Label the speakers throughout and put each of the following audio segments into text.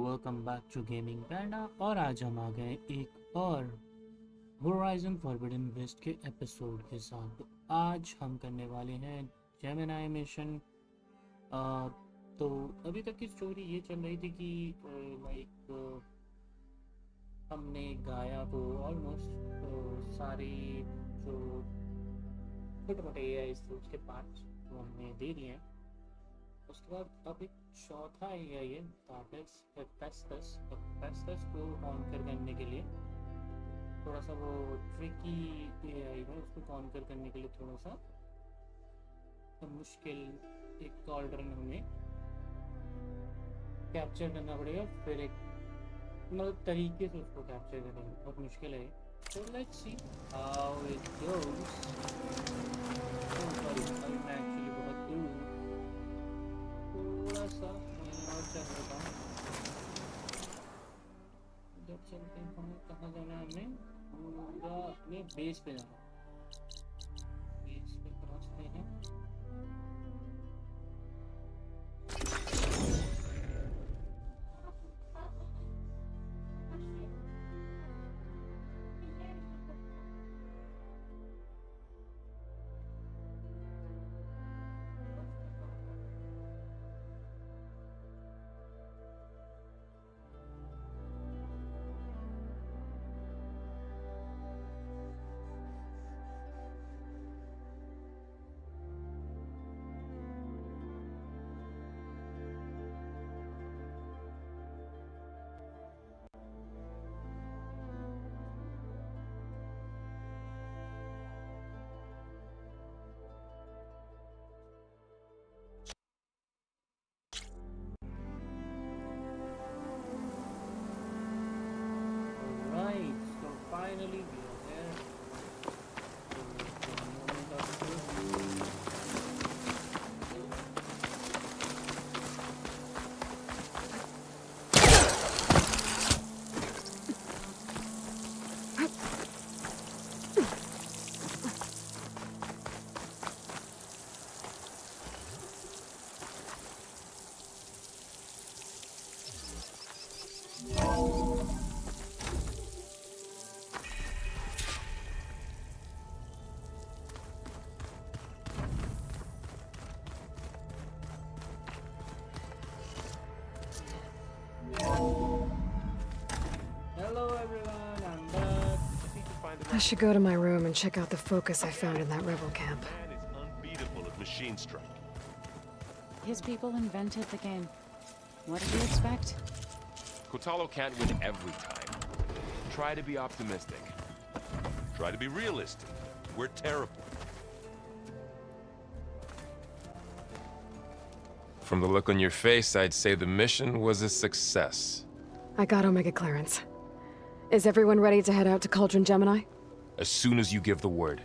Speaker 1: Welcome back to gaming पैंडा। और आज हम आ गए एक और होराइजन फॉरबिडन वेस्ट के एपिसोड के साथ। तो आज हम करने वाले हैं जेमिनी मिशन। तो अभी तक की स्टोरी ये चल रही थी कि हमने गाया को ऑलमोस्ट सारी जो छोटे मोटे एआईज़ थे उसके पार्ट्स वो हमने दे दिए हैं। उसके बाद अब एक चौथा एआई है एक्सपेक्टस को कॉन्कर करने के लिए थोड़ा सा वो ट्रिकी एआई है, उसको कॉन्कर करने के लिए थोड़ा सा मुश्किल एक ऑर्डर हमें कैप्चर करना पड़ेगा। फिर एक मतलब तरीके से उसको कैप्चर करेंगे, बहुत मुश्किल है। तो let's see how it goes. Sorry मैं एक्चुअली बहुत दूर थोड़ा सा और चल रहा हूँ। जब चलते हैं हमें कहाँ जाना है, हमें पूरा अपने बेस पे जाना है। बेस पे पहुँचते हैं। Finally, we are there. The moment of truth.
Speaker 2: I should go to my room and check out the focus I found in that rebel camp.
Speaker 3: Man is unbeatable at machine strike.
Speaker 4: His people invented the game.
Speaker 3: What did you expect?
Speaker 4: Kotalo can't win every time. Try to be optimistic.
Speaker 5: Try to be realistic. We're terrible.
Speaker 4: From the look on your face, I'd say the mission was a success.
Speaker 2: I got Omega clearance. Is everyone ready to head out to Cauldron Gemini?
Speaker 4: As soon as you give the word.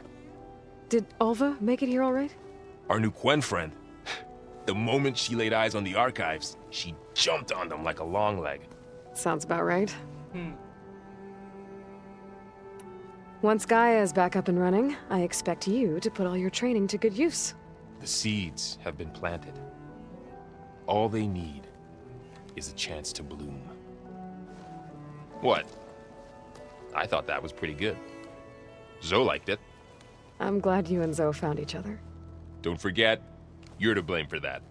Speaker 2: Did Alva make it here all right?
Speaker 4: Our new Quen friend. The moment she laid eyes on the archives, she jumped on them like a long leg.
Speaker 2: Sounds about right. Once Gaia is back up and running, I expect you to put all your training to good use.
Speaker 4: The seeds have been planted. All they need is a chance to bloom. What? I thought that was pretty good. Zoe liked it.
Speaker 2: I'm glad you and Zoe found each other.
Speaker 4: Don't forget, you're to blame for that.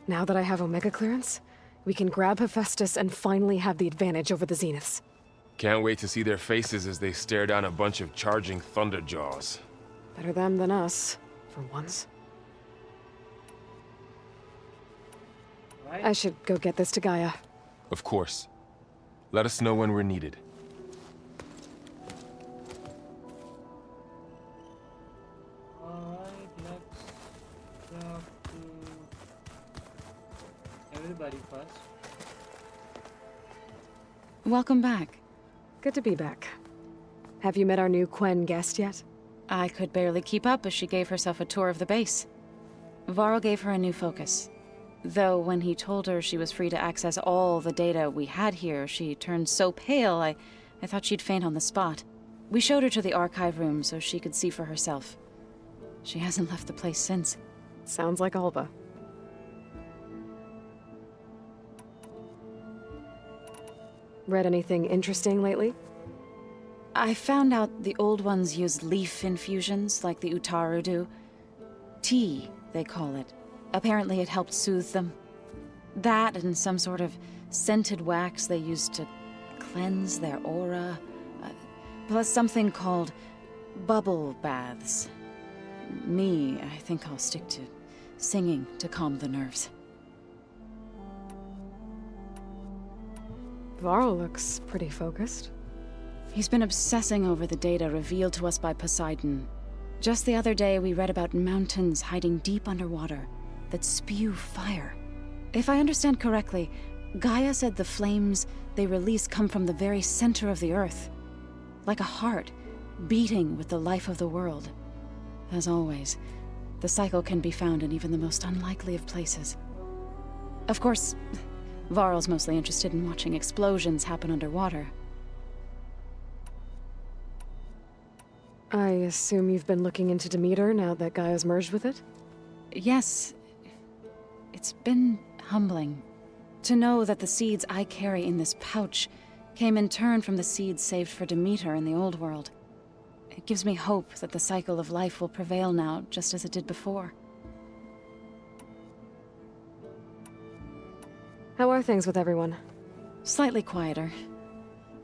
Speaker 2: Now that I have Omega clearance, we can grab Hephaestus and finally have the advantage over the Zeniths.
Speaker 4: Can't wait to see their faces as they stare down a bunch of charging thunderjaws.
Speaker 2: Better them than us, for once.
Speaker 1: Right?
Speaker 2: I should go get this to Gaia.
Speaker 4: Of course. Let us know when we're needed.
Speaker 1: Alright, let's talk to everybody first.
Speaker 3: Welcome back.
Speaker 2: Good to be back. Have you met our new Quen guest yet?
Speaker 3: I could barely keep up as she gave herself a tour of the base. Varl gave her a new focus. Though when he told her she was free to access all the data we had here, she turned so pale I thought she'd faint on the spot. We showed her to the archive room so she could see for herself. She hasn't left the place since.
Speaker 2: Sounds like Alva. Read anything interesting lately?
Speaker 3: I found out the old ones use leaf infusions like the Utaru do. Tea, they call it. Apparently it helped soothe them. That and some sort of scented wax they used to cleanse their aura. Plus something called bubble baths. Me, I think I'll stick to singing to calm the nerves.
Speaker 2: Varl looks pretty focused.
Speaker 3: He's been obsessing over the data revealed to us by Poseidon. Just the other day, we read about mountains hiding deep underwater that spew fire. If I understand correctly, Gaia said the flames they release come from the very center of the Earth. Like a heart, beating with the life of the world. As always, the cycle can be found in even the most unlikely of places. Of course, Varl's mostly interested in watching explosions happen underwater.
Speaker 2: I assume you've been looking into Demeter now that Gaia's merged with it?
Speaker 3: Yes. It's been humbling to know that the seeds I carry in this pouch came in turn from the seeds saved for Demeter in the old world. It gives me hope that the cycle of life will prevail now, just as it did before.
Speaker 2: How are things with everyone?
Speaker 3: Slightly quieter.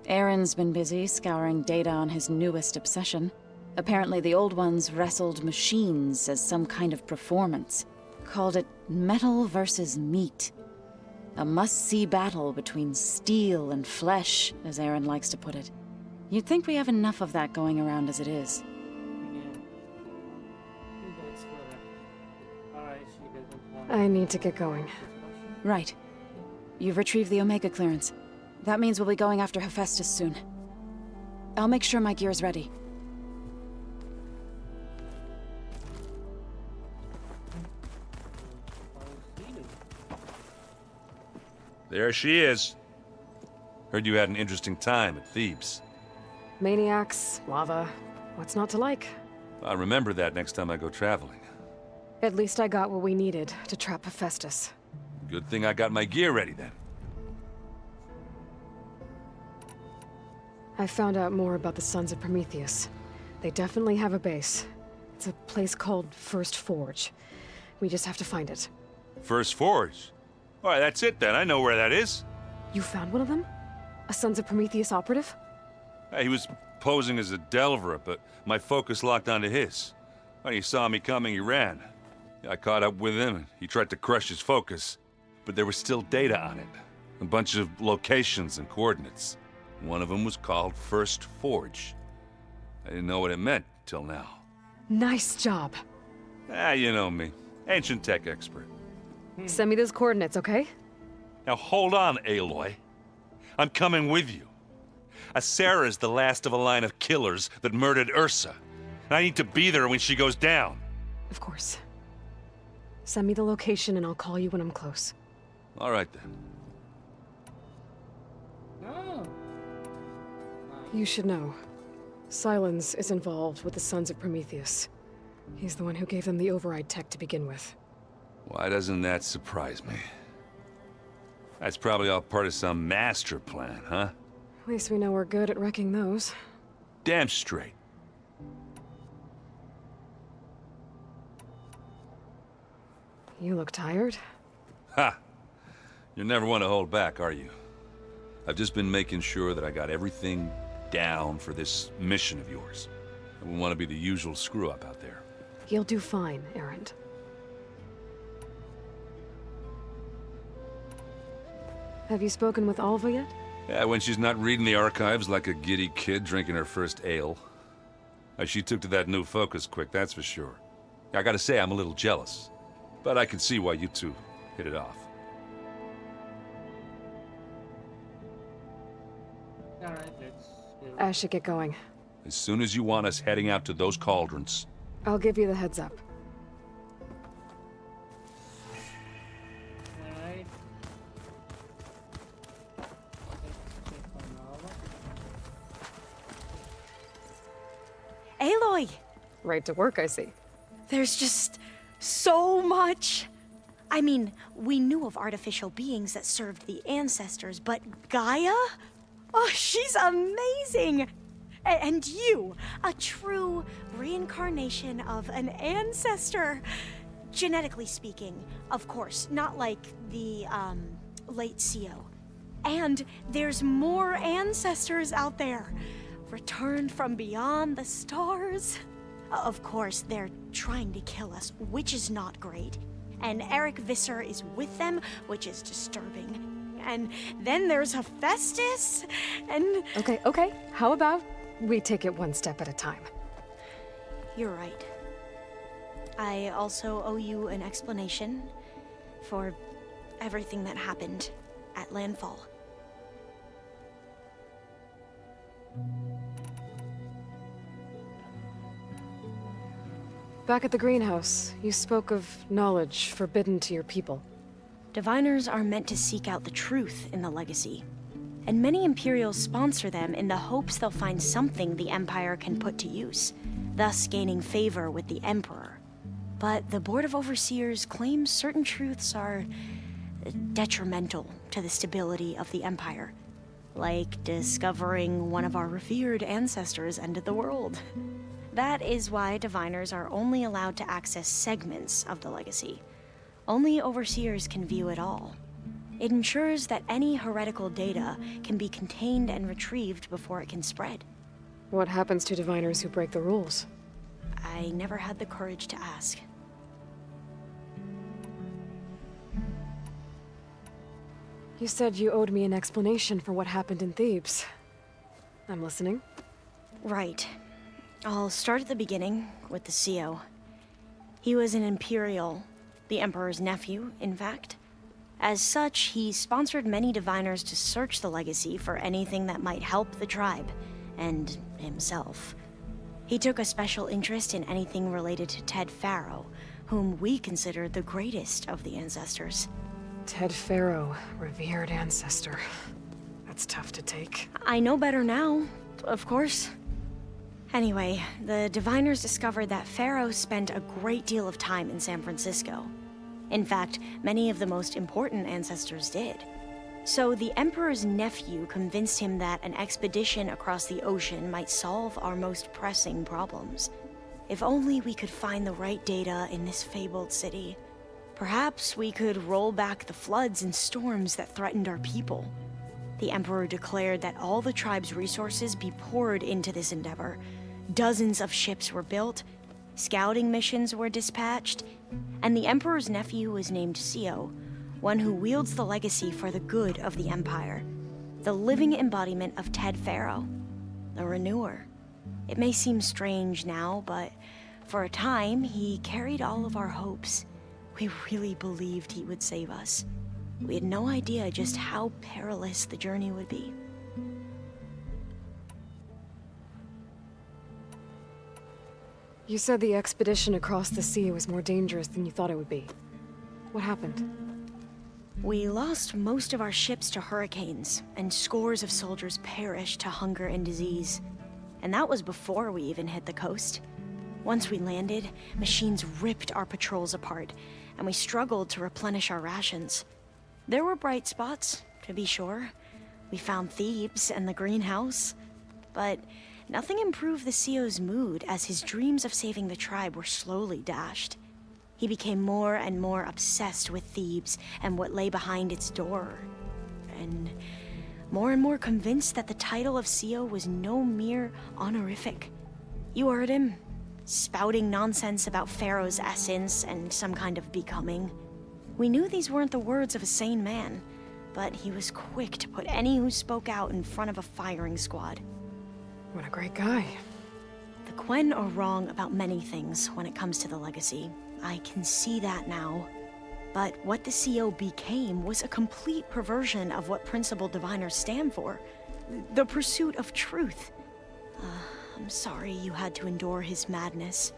Speaker 3: Aaron's been busy scouring data on his newest obsession. Apparently the old ones wrestled machines as some kind of performance. Called it metal versus meat. A must-see battle between steel and flesh, as Aaron likes to put it. You'd think we have enough of that going around as it is.
Speaker 1: Yeah. That's correct. Alright, she doesn't want
Speaker 2: I need to get going.
Speaker 3: Right. You've retrieved the Omega clearance. That means we'll be going after Hephaestus soon. I'll make sure my gear's ready.
Speaker 5: There she is. Heard you had an interesting time at Thebes.
Speaker 2: Maniacs, lava, what's not to like?
Speaker 5: I'll remember that next time I go traveling.
Speaker 2: At least I got what we needed to trap Hephaestus.
Speaker 5: Good thing I got my gear ready then.
Speaker 2: I found out more about the Sons of Prometheus. They definitely have a base. It's a place called First Forge. We just have to find it.
Speaker 5: First Forge? Why, that's it then. I know where that is.
Speaker 2: You found one of them? A Sons of Prometheus operative?
Speaker 5: He was posing as a Delver, but my focus locked onto his. When he saw me coming, he ran. I caught up with him, and he tried to crush his focus. But there was still data on it. A bunch of locations and coordinates. One of them was called First Forge. I didn't know what it meant till now.
Speaker 2: Nice job.
Speaker 5: You know me. Ancient tech expert.
Speaker 2: Send me those coordinates, okay?
Speaker 5: Now hold on, Aloy. I'm coming with you. Sarah's the last of a line of killers that murdered Ursa. And I need to be there when she goes down.
Speaker 2: Of course. Send me the location and I'll call you when I'm close.
Speaker 5: All right then.
Speaker 1: Oh.
Speaker 2: You should know. Sylens is involved with the Sons of Prometheus. He's the one who gave them the override tech to begin with.
Speaker 5: Why doesn't that surprise me? That's probably all part of some master plan, huh?
Speaker 2: At least we know we're good at wrecking those.
Speaker 5: Damn straight.
Speaker 2: You look tired.
Speaker 5: Ha! You're never one to hold back, are you? I've just been making sure that I got everything down for this mission of yours. I wouldn't want to be the usual screw-up out there.
Speaker 2: You'll do fine, Errand. Have you spoken with Alva yet?
Speaker 5: Yeah, when she's not reading the archives like a giddy kid drinking her first ale. She took to that new focus quick, that's for sure. I gotta say, I'm a little jealous. But I can see why you two hit it off.
Speaker 1: Alright, let's go.
Speaker 2: I should get going.
Speaker 5: As soon as you want us heading out to those cauldrons.
Speaker 2: I'll give you the heads up.
Speaker 1: Alright.
Speaker 6: Aloy!
Speaker 2: Right to work, I see.
Speaker 6: There's just so much. I mean, we knew of artificial beings that served the ancestors, but Gaia? Oh, she's amazing! And you, a true reincarnation of an ancestor. Genetically speaking, of course, not like the, late CO. And there's more ancestors out there, returned from beyond the stars. Of course, they're trying to kill us, which is not great. And Eric Visser is with them, which is disturbing. And then there's Hephaestus, and...
Speaker 2: Okay. How about we take it one step at a time?
Speaker 6: You're right. I also owe you an explanation for everything that happened at Landfall.
Speaker 2: Back at the greenhouse, you spoke of knowledge forbidden to your people.
Speaker 6: Diviners are meant to seek out the truth in the legacy, and many Imperials sponsor them in the hopes they'll find something the Empire can put to use, thus gaining favor with the Emperor. But the Board of Overseers claims certain truths are detrimental to the stability of the Empire, like discovering one of our revered ancestors ended the world. That is why Diviners are only allowed to access segments of the legacy. Only Overseers can view it all. It ensures that any heretical data can be contained and retrieved before it can spread.
Speaker 2: What happens to Diviners who break the rules?
Speaker 6: I never had the courage to ask.
Speaker 2: You said you owed me an explanation for what happened in Thebes. I'm listening.
Speaker 6: Right. I'll start at the beginning, with the CO. He was an Imperial, the Emperor's nephew, in fact. As such, he sponsored many Diviners to search the legacy for anything that might help the tribe, and himself. He took a special interest in anything related to Ted Faro, whom we consider the greatest of the ancestors.
Speaker 2: Ted Faro, revered ancestor. That's tough to take.
Speaker 6: I know better now, of course. Anyway, the Diviners discovered that Faro spent a great deal of time in San Francisco. In fact, many of the most important ancestors did. So the Emperor's nephew convinced him that an expedition across the ocean might solve our most pressing problems. If only we could find the right data in this fabled city. Perhaps we could roll back the floods and storms that threatened our people. The Emperor declared that all the tribe's resources be poured into this endeavor. Dozens of ships were built, Scouting missions were dispatched, and the Emperor's nephew was named Sio, one who wields the legacy for the good of the Empire. The living embodiment of Ted Faro, the Renewer. It may seem strange now, but for a time, he carried all of our hopes. We really believed he would save us. We had no idea just how perilous the journey would be.
Speaker 2: You said the expedition across the sea was more dangerous than you thought it would be. What happened?
Speaker 6: We lost most of our ships to hurricanes, and scores of soldiers perished to hunger and disease. And that was before we even hit the coast. Once we landed, machines ripped our patrols apart, and we struggled to replenish our rations. There were bright spots, to be sure. We found Thebes and the greenhouse, but nothing improved the CEO's mood as his dreams of saving the tribe were slowly dashed. He became more and more obsessed with Thebes and what lay behind its door, and more convinced that the title of CEO was no mere honorific. You heard him, spouting nonsense about Pharaoh's essence and some kind of becoming. We knew these weren't the words of a sane man, but he was quick to put any who spoke out in front of a firing squad.
Speaker 2: What a great guy.
Speaker 6: The Quen are wrong about many things when it comes to the legacy. I can see that now. But what the CO became was a complete perversion of what principled diviners stand for. The pursuit of truth. I'm sorry you had to endure his madness.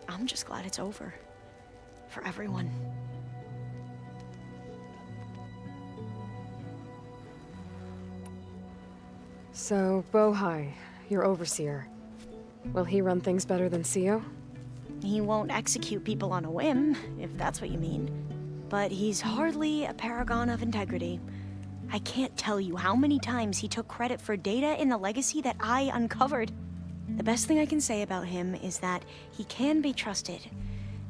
Speaker 6: I'm just glad it's over. For everyone.
Speaker 2: So, Bohai, your overseer. Will he run things better than CEO?
Speaker 6: He won't execute people on a whim, if that's what you mean. But he's hardly a paragon of integrity. I can't tell you how many times he took credit for data in the legacy that I uncovered. The best thing I can say about him is that he can be trusted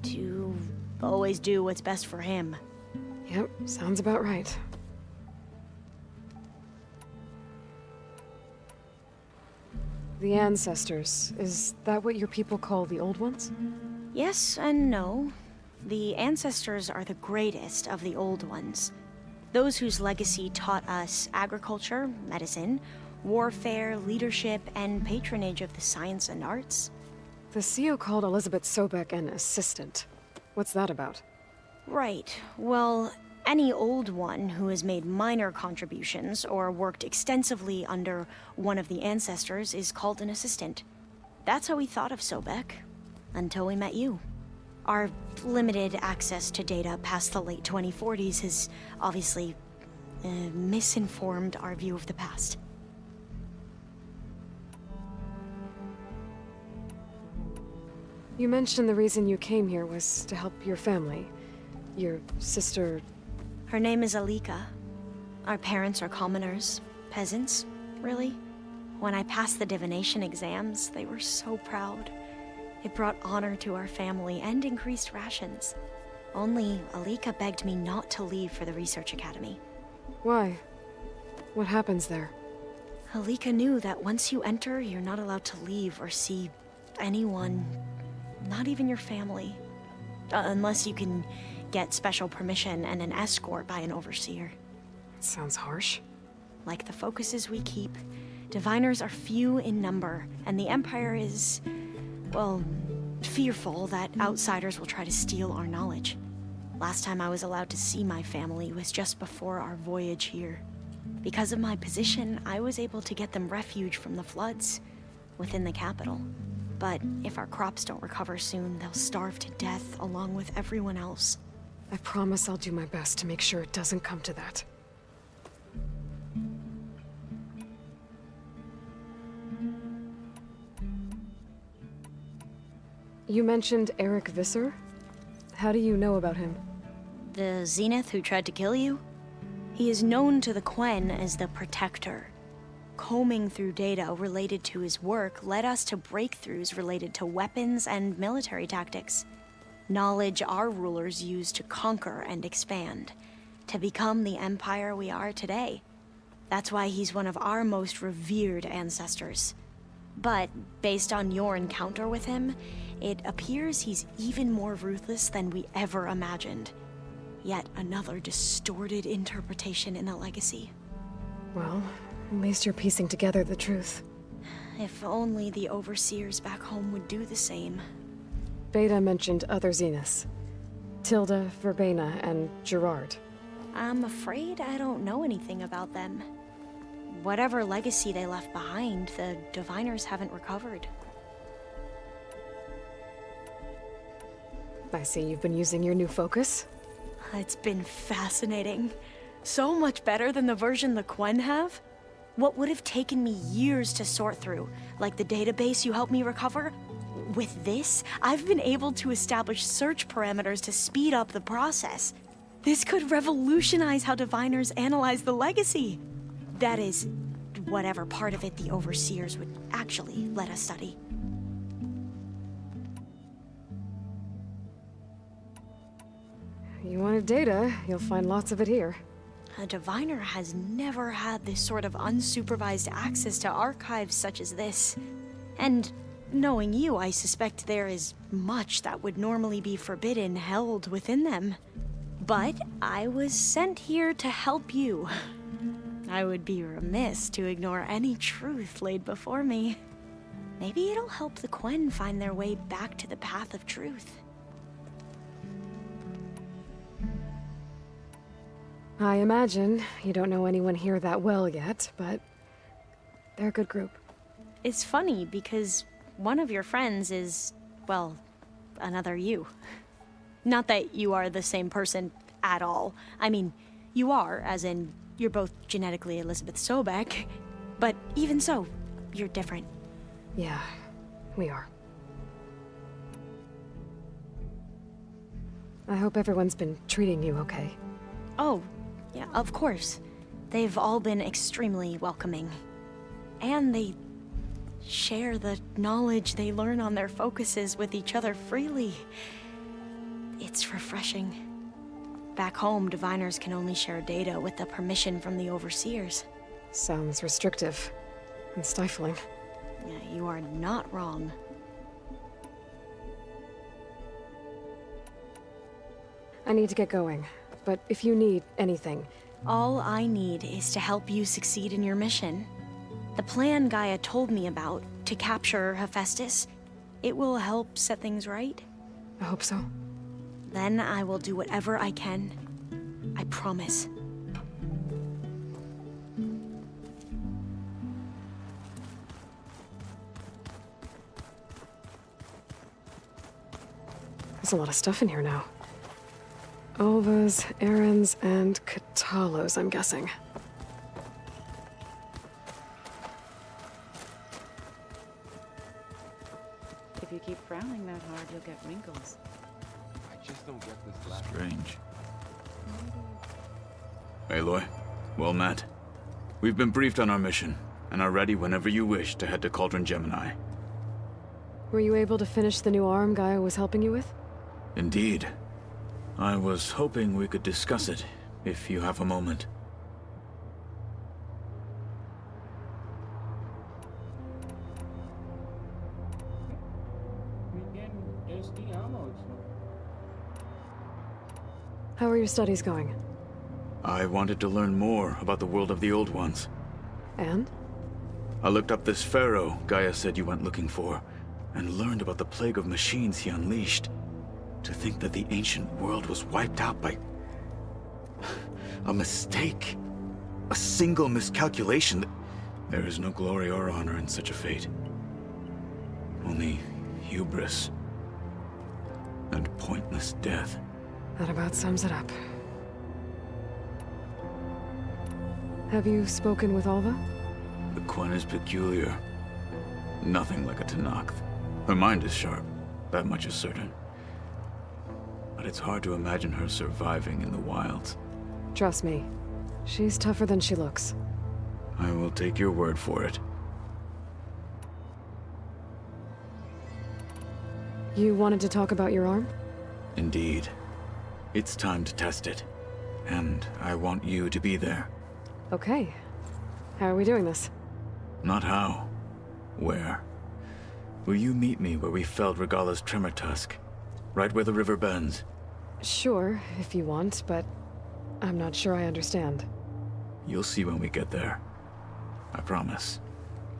Speaker 6: to always do what's best for him.
Speaker 2: Yep, sounds about right. The ancestors, is that what your people call the old ones?
Speaker 6: Yes and no. The ancestors are the greatest of the old ones. Those whose legacy taught us agriculture, medicine, warfare, leadership, and patronage of the science and arts.
Speaker 2: The CEO called Elisabet Sobeck an assistant. What's that about?
Speaker 6: Right. Well, any old one who has made minor contributions or worked extensively under one of the ancestors is called an assistant. That's how we thought of Sobeck, until we met you. Our limited access to data past the late 2040s has obviously misinformed our view of the past.
Speaker 2: You mentioned the reason you came here was to help your family. Your sister...
Speaker 6: Her name is Alika. Our parents are commoners, peasants, really. When I passed the divination exams, they were so proud. It brought honor to our family and increased rations. Only Alika begged me not to leave for the research academy.
Speaker 2: Why? What happens there?
Speaker 6: Alika knew that once you enter, you're not allowed to leave or see anyone, not even your family. Unless you can get special permission and an escort by an overseer.
Speaker 2: That sounds harsh.
Speaker 6: Like the focuses we keep, diviners are few in number, and the Empire is, well, fearful that outsiders will try to steal our knowledge. Last time I was allowed to see my family was just before our voyage here. Because of my position, I was able to get them refuge from the floods within the capital. But if our crops don't recover soon, they'll starve to death along with everyone else.
Speaker 2: I promise I'll do my best to make sure it doesn't come to that. You mentioned Eric Visser? How do you know about him?
Speaker 6: The Zenith who tried to kill you? He is known to the Quen as the Protector. Combing through data related to his work led us to breakthroughs related to weapons and military tactics. Knowledge our rulers used to conquer and expand, to become the empire we are today. That's why he's one of our most revered ancestors. But based on your encounter with him, it appears he's even more ruthless than we ever imagined. Yet another distorted interpretation in the legacy.
Speaker 2: Well, at least you're piecing together the truth.
Speaker 6: If only the overseers back home would do the same.
Speaker 2: Beta mentioned other Zeniths. Tilda, Verbena, and Gerard.
Speaker 6: I'm afraid I don't know anything about them. Whatever legacy they left behind, the Diviners haven't recovered.
Speaker 2: I see you've been using your new focus.
Speaker 6: It's been fascinating. So much better than the version the Quen have. What would have taken me years to sort through, like the database you helped me recover, with this, I've been able to establish search parameters to speed up the process. This could revolutionize how Diviners analyze the legacy. That is, whatever part of it the Overseers would actually let us study.
Speaker 2: You wanted data, you'll find lots of it here.
Speaker 6: A Diviner has never had this sort of unsupervised access to archives such as this. And knowing you, I suspect there is much that would normally be forbidden held within them. But I was sent here to help you. I would be remiss to ignore any truth laid before me. Maybe it'll help the Quen find their way back to the path of truth.
Speaker 2: I imagine you don't know anyone here that well yet, but they're a good group.
Speaker 6: It's funny because one of your friends is, well, another you. Not that you are the same person at all. I mean, you are, as in, you're both genetically Elisabet Sobeck, but even so, you're different.
Speaker 2: Yeah, we are. I hope everyone's been treating you okay.
Speaker 6: Oh, yeah, of course. They've all been extremely welcoming. And they share the knowledge they learn on their focuses with each other freely. It's refreshing. Back home, Diviners can only share data with the permission from the Overseers.
Speaker 2: Sounds restrictive and stifling.
Speaker 6: Yeah, you are not wrong.
Speaker 2: I need to get going, but if you need anything...
Speaker 6: All I need is to help you succeed in your mission. The plan GAIA told me about, to capture Hephaestus, it will help set things right.
Speaker 2: I hope so.
Speaker 6: Then I will do whatever I can. I promise.
Speaker 2: There's a lot of stuff in here now. Ovas, Errands, and Katalos, I'm guessing.
Speaker 3: If you keep frowning that hard, you'll get wrinkles.
Speaker 4: I just don't get this last.
Speaker 7: Strange. Aloy, well met. We've been briefed on our mission, and are ready whenever you wish to head to Cauldron Gemini.
Speaker 2: Were you able to finish the new arm GAIA was helping you with?
Speaker 7: Indeed. I was hoping we could discuss it, if you have a moment.
Speaker 1: We can test the arm also.
Speaker 2: How are your studies going?
Speaker 7: I wanted to learn more about the world of the Old Ones.
Speaker 2: And?
Speaker 7: I looked up this pharaoh GAIA said you went looking for, and learned about the plague of machines he unleashed. To think that the ancient world was wiped out by... a mistake. A single miscalculation. There is no glory or honor in such a fate. Only hubris. And pointless death.
Speaker 2: That about sums it up. Have you spoken with Alva?
Speaker 7: The Quen is peculiar. Nothing like a Tenakth. Her mind is sharp, that much is certain. But it's hard to imagine her surviving in the wilds.
Speaker 2: Trust me, she's tougher than she looks.
Speaker 7: I will take your word for it.
Speaker 2: You wanted to talk about your arm?
Speaker 7: Indeed. It's time to test it. And I want you to be there.
Speaker 2: Okay. How are we doing this?
Speaker 7: Not how. Where? Will you meet me where we felled Regalla's tremor tusk? Right where the river bends?
Speaker 2: Sure, if you want, but I'm not sure I understand.
Speaker 7: You'll see when we get there. I promise.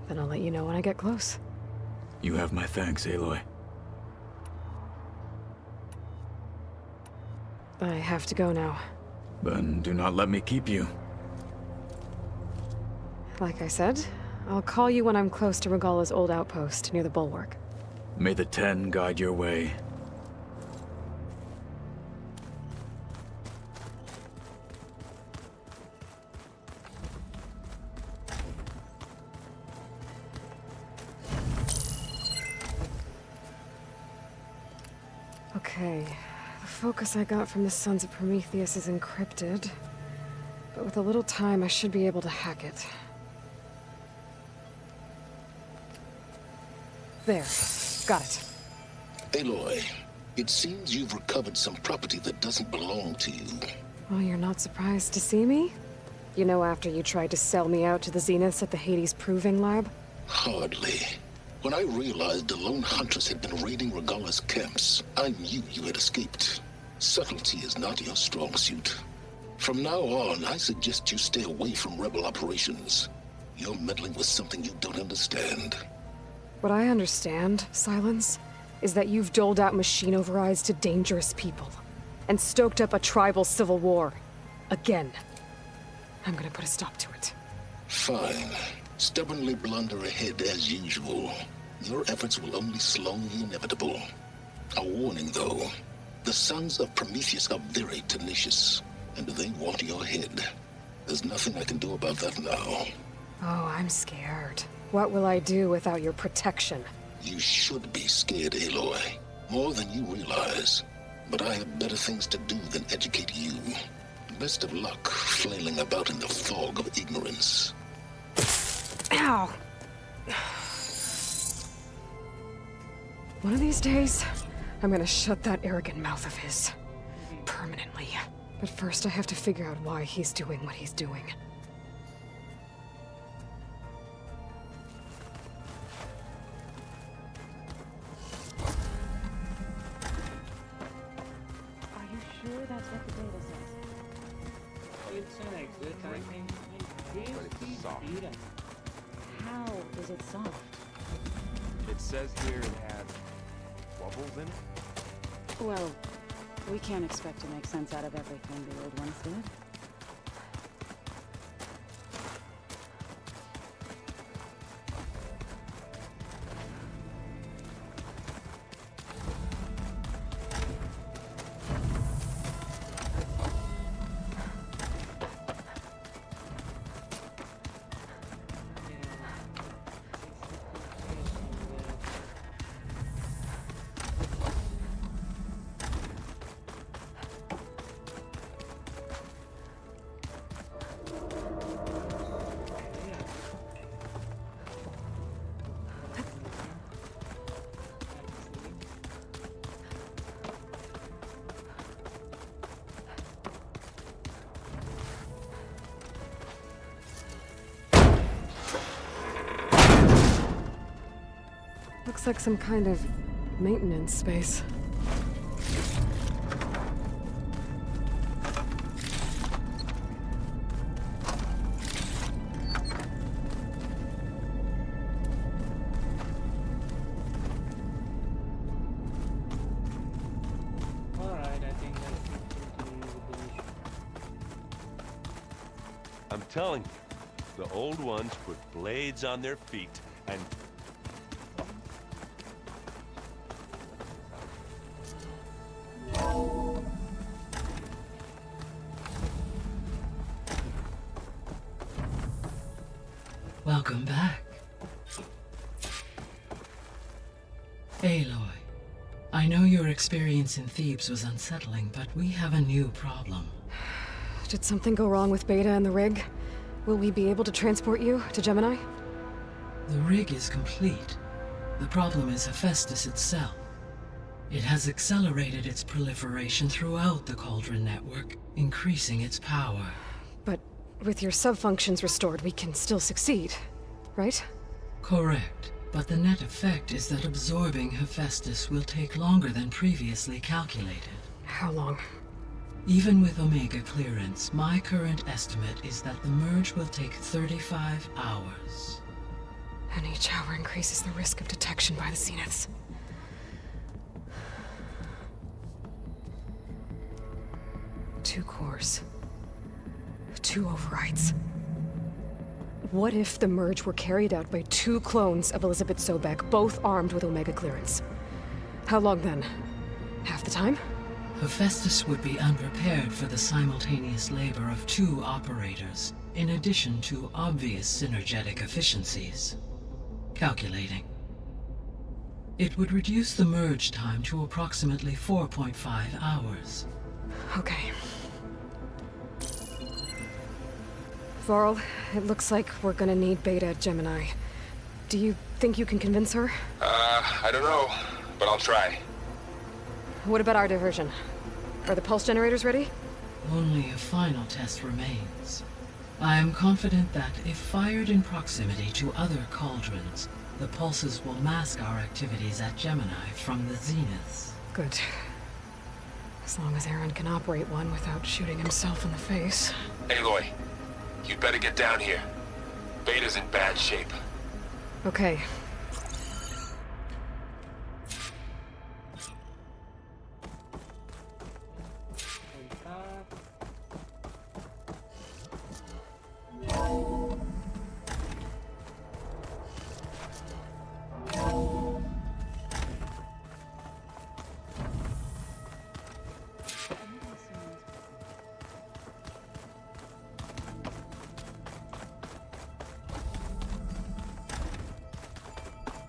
Speaker 2: Then I'll let you know when I get close.
Speaker 7: You have my thanks, Aloy.
Speaker 2: I have to go now.
Speaker 7: Then do not let me keep you.
Speaker 2: Like I said, I'll call you when I'm close to Regalla's old outpost near the bulwark.
Speaker 7: May the Ten guide your way.
Speaker 2: Okay, the focus I got from the Sons of Prometheus is encrypted, but with a little time I should be able to hack it. There, got it.
Speaker 8: Aloy, it seems you've recovered some property that doesn't belong to you.
Speaker 2: Well, you're not surprised to see me? You know, after you tried to sell me out to the Zeniths at the Hades Proving Lab?
Speaker 8: Hardly. When I realized the lone hunters had been raiding Regalla's camps, I knew you had escaped. Subtlety is not your strong suit. From now on, I suggest you stay away from rebel operations. You're meddling with something you don't understand.
Speaker 2: What I understand, Sylens, is that you've doled out machine overrides to dangerous people, and stoked up a tribal civil war. Again. I'm gonna put a stop to it.
Speaker 8: Fine. Stubbornly blunder ahead as usual. Your efforts will only slow the inevitable. A warning, though. The Sons of Prometheus are very tenacious, and they want your head. There's nothing I can do about that now.
Speaker 2: Oh, I'm scared. What will I do without your protection?
Speaker 8: You should be scared, Aloy. More than you realize. But I have better things to do than educate you. Best of luck flailing about in the fog of ignorance.
Speaker 2: Ow! One of these days, I'm gonna shut that arrogant mouth of his. Permanently. But first I have to figure out why he's doing what he's doing.
Speaker 3: Are you sure that's what the data says?
Speaker 1: It's an exit, I think.
Speaker 4: it's soft.
Speaker 3: How is it soft?
Speaker 4: It says here it had bubbles in it.
Speaker 3: Well, we can't expect to make sense out of everything the old ones did.
Speaker 2: Looks like some kind of maintenance space.
Speaker 1: Alright, I think that's continue with the mission.
Speaker 9: I'm telling you, the old ones put blades on their feet and...
Speaker 10: Welcome back. Aloy, I know your experience in Thebes was unsettling, but we have a new problem.
Speaker 2: Did something go wrong with Beta and the rig? Will we be able to transport you to Gemini?
Speaker 10: The rig is complete. The problem is Hephaestus itself. It has accelerated its proliferation throughout the Cauldron network, increasing its power.
Speaker 2: But with your sub-functions restored, we can still succeed, right?
Speaker 10: Correct. but the net effect is that absorbing Hephaestus will take longer than previously calculated.
Speaker 2: How long?
Speaker 10: Even with Omega clearance, my current estimate is that the merge will take 35 hours.
Speaker 2: And each hour increases the risk of detection by the Zeniths. Two cores. 2 overrides. What if the merge were carried out by 2 clones of Elisabet Sobeck, both armed with Omega clearance? How long then? Half the time?
Speaker 10: Hephaestus would be unprepared for the simultaneous labor of 2 operators, in addition to obvious synergetic efficiencies. Calculating. It would reduce the merge time to approximately 4.5 hours.
Speaker 2: Okay. Varl, it looks like we're gonna need Beta at Gemini. Do you think you can convince her?
Speaker 4: I don't know, but I'll try.
Speaker 2: What about our diversion? Are the pulse generators ready?
Speaker 10: Only a final test remains. I am confident that if fired in proximity to other cauldrons, the pulses will mask our activities at Gemini from the Zeniths.
Speaker 2: Good. As long as Aaron can operate one without shooting himself in the face.
Speaker 4: Aloy, you'd better get down here. Beta's in bad shape.
Speaker 2: Okay.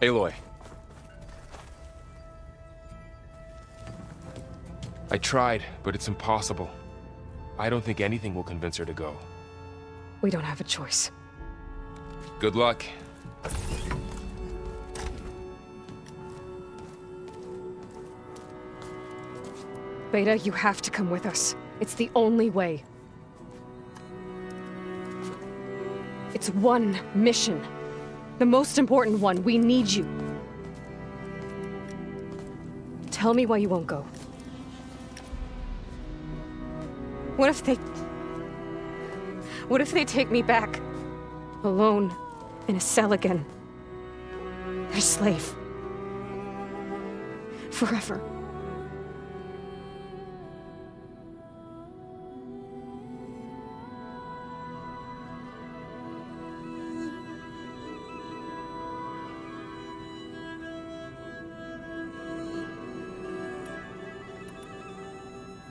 Speaker 4: Aloy. I tried, but it's impossible. I don't think anything will convince her to go.
Speaker 2: We don't have a choice.
Speaker 4: Good luck.
Speaker 2: Beta, you have to come with us. It's the only way. It's one mission. The most important one. We need you. Tell me why you won't go. What if they take me back? Alone. In a cell again. Their slave. Forever.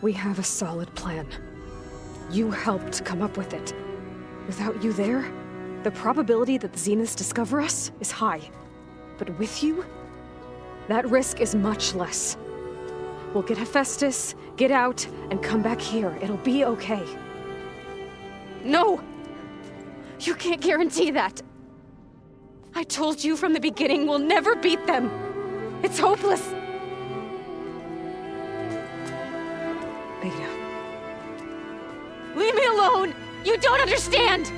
Speaker 2: We have a solid plan. You helped come up with it. Without you there, the probability that the Zeniths discover us is high. But with you, that risk is much less. We'll get Hephaestus, get out, and come back here. It'll be okay. No! You can't guarantee that. I told you from the beginning we'll never beat them. It's hopeless. Beta. Leave me alone! You don't understand!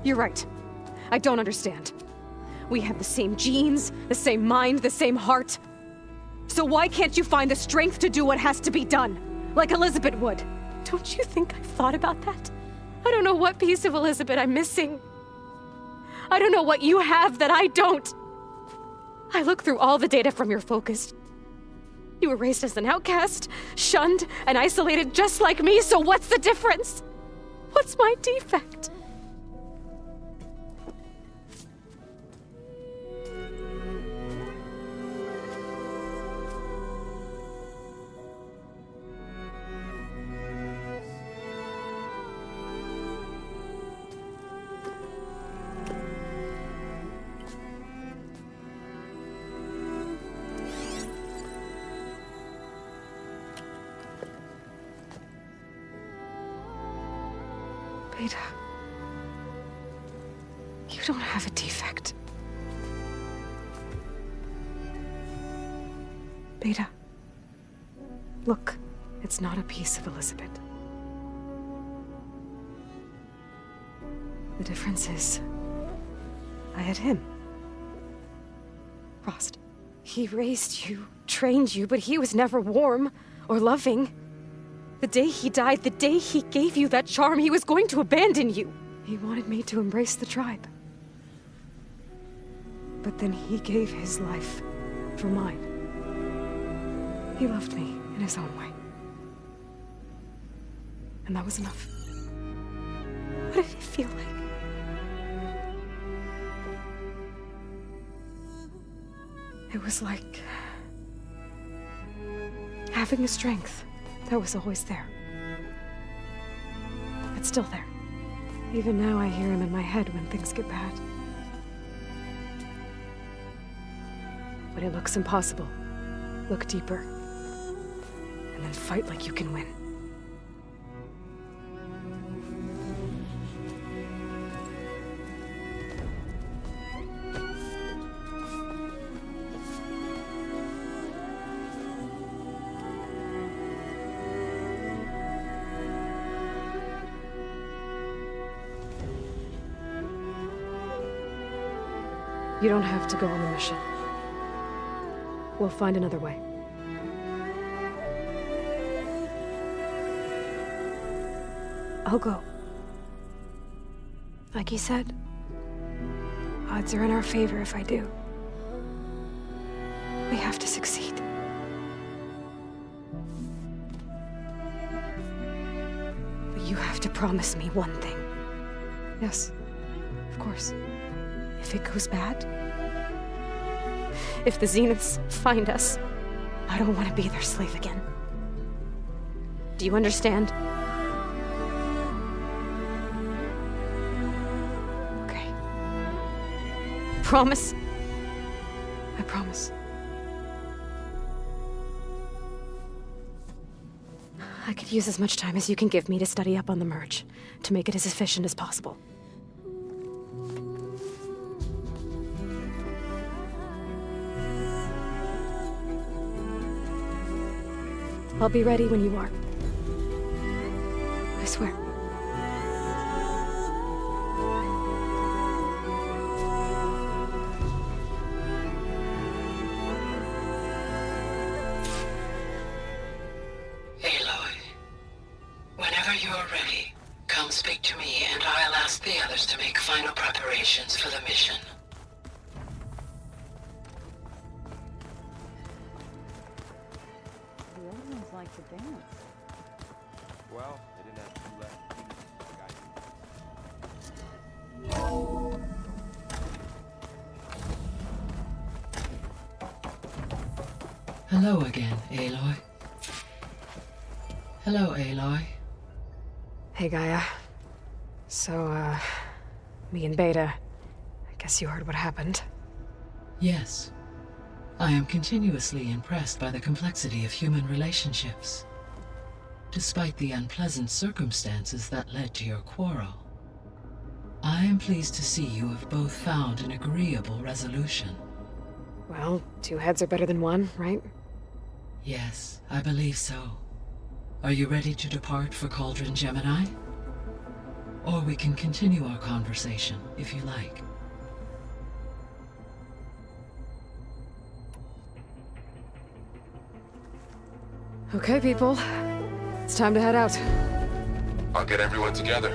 Speaker 2: You're right. I don't understand. We have the same genes, the same mind, the same heart. So why can't you find the strength to do what has to be done? Like Elisabet would. Don't you think I've thought about that? I don't know what piece of Elisabet I'm missing. I don't know what you have that I don't. I looked through all the data from your focus. You were raised as an outcast, shunned, and isolated just like me, so what's the difference? What's my defect? Beta, you don't have a defect. Beta, look. It's not a piece of Elisabet. The difference is, I had him. Frost. He raised you, trained you, but he was never warm or loving. The day he died, the day he gave you that charm, he was going to abandon you. He wanted me to embrace the tribe. But then he gave his life for mine. He loved me in his own way. And that was enough. What did it feel like? It was like having a strength that was always there. It's still there. Even now I hear him in my head when things get bad. When it looks impossible, look deeper. And then fight like you can win. You don't have to go on the mission. We'll find another way. I'll go. Like he said, odds are in our favor if I do. We have to succeed. But you have to promise me one thing. Yes, of course. If it goes bad, if the Zeniths find us, I don't want to be their slave again. Do you understand? Okay. Promise? I promise. I could use as much time as you can give me to study up on the merge, to make it as efficient as possible. I'll be ready when you are. I swear.
Speaker 10: Aloy, whenever you're ready, come speak to me and I'll ask the others to make final preparations for the mission.
Speaker 3: Like to dance.
Speaker 9: Well, they didn't have two left.
Speaker 10: Hello again, Aloy. Hello, Aloy.
Speaker 2: Hey, Gaia. So, me and Beta, I guess you heard what happened.
Speaker 10: Yes. I am continuously impressed by the complexity of human relationships. Despite the unpleasant circumstances that led to your quarrel, I am pleased to see you have both found an agreeable resolution.
Speaker 2: Well, two heads are better than one, right?
Speaker 10: Yes, I believe so. Are you ready to depart for Cauldron Gemini? Or we can continue our conversation, if you like.
Speaker 2: Okay, people. It's time to head out.
Speaker 4: I'll get everyone together.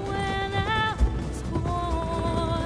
Speaker 6: When I was born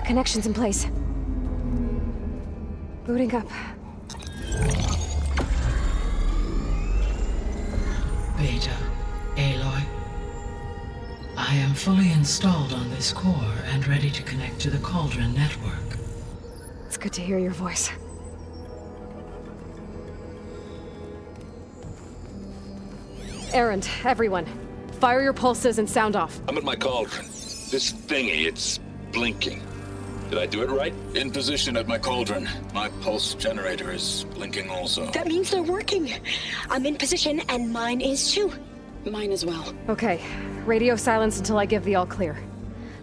Speaker 2: Connections in place. Booting up.
Speaker 10: Beta, Aloy. I am fully installed on this core and ready to connect to the Cauldron network.
Speaker 2: It's good to hear your voice. Errand, everyone. Fire your pulses and sound off.
Speaker 11: I'm at my cauldron. This thingy, it's blinking. Did I do it right?
Speaker 7: In position at my cauldron. My pulse generator is blinking also.
Speaker 6: That means they're working. I'm in position, and mine is too.
Speaker 3: Mine as well.
Speaker 2: Okay. Radio silence until I give the all clear.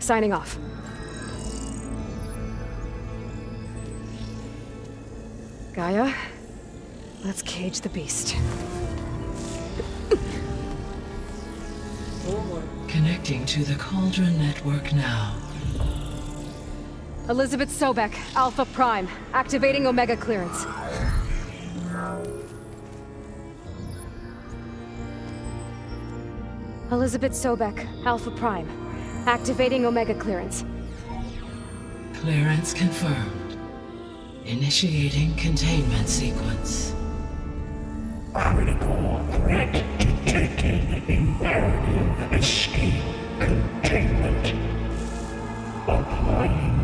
Speaker 2: Signing off. Gaia, let's cage the beast.
Speaker 10: Connecting to the Cauldron network now.
Speaker 2: Elisabet Sobeck, Alpha Prime. Activating Omega clearance. Elisabet Sobeck, Alpha Prime. Activating Omega clearance.
Speaker 10: Clearance confirmed. Initiating containment sequence.
Speaker 12: Critical threat detected. Imperative escape containment. Applying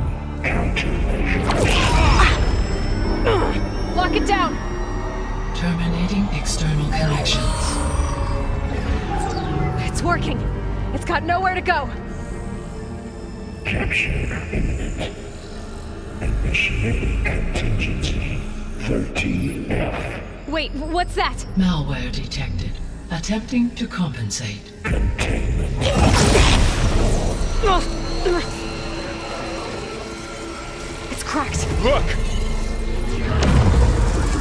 Speaker 12: countermeasures.
Speaker 2: Lock it down!
Speaker 10: Terminating external connections.
Speaker 2: It's working. It's got nowhere to go.
Speaker 12: Capture imminent. Initiating contingency 13F.
Speaker 2: Wait, what's that?
Speaker 10: Malware detected. Attempting to compensate.
Speaker 12: Containment.
Speaker 2: It's cracked.
Speaker 4: Look!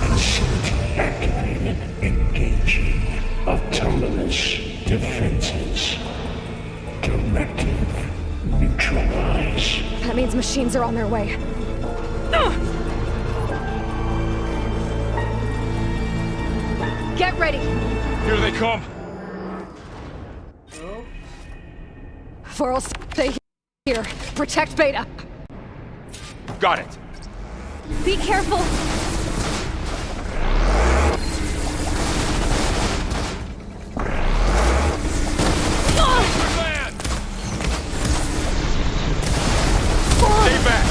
Speaker 12: Facility activated. Engaging autonomous defenses. Directive neutralize.
Speaker 2: That means machines are on their way. Get ready!
Speaker 4: Here they come!
Speaker 2: For'll stay here. Protect Beta.
Speaker 4: Got it!
Speaker 2: Be careful!
Speaker 4: Land! Stay back!